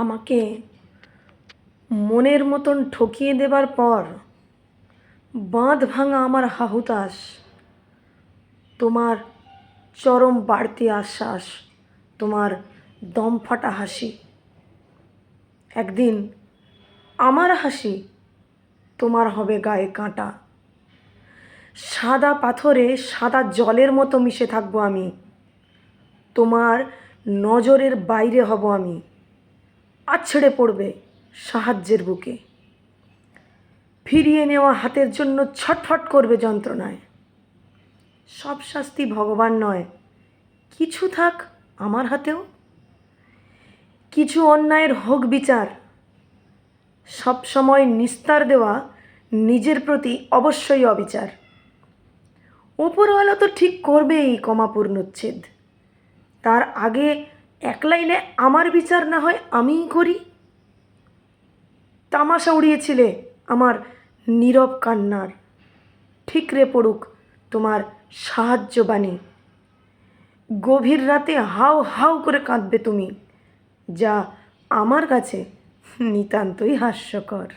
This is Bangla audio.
আমাকে মনের মতন ঠকিয়ে দেবার পর বাঁধ ভাঙা আমার হাহুতাশ, তোমার চরম বাড়তি আশ্বাস, তোমার দম ফাটা হাসি। একদিন আমার হাসি তোমার হবে গায়ে কাঁটা। সাদা পাথরে সাদা জলের মতো মিশে থাকবো আমি, তোমার নজরের বাইরে হব আমি। আছড়ে পড়বে সাহায্যের বুকে, ফিরিয়ে নেওয়া হাতের জন্য ছটফট করবে যন্ত্রণায়। সব শাস্তি ভগবান নয়, কিছু থাক আমার হাতেও। কিছু অন্যায়ের হোক বিচার, সব সময় নিস্তার দেওয়া নিজের প্রতি অবশ্যই অবিচার। উপরওয়ালা তো ঠিক করবেই কমা পূর্ণচ্ছেদ, তার আগে এক লাইনে আমার বিচার না হয় আমিই করি। তামাশা উড়িয়েছিলে আমার নীরব কান্নার, ঠিকরে পড়ুক তোমার সাহায্য বাণী। গভীর রাতে হাউ হাউ করে কাঁদবে তুমি, যা আমার কাছে নিতান্তই হাস্যকর।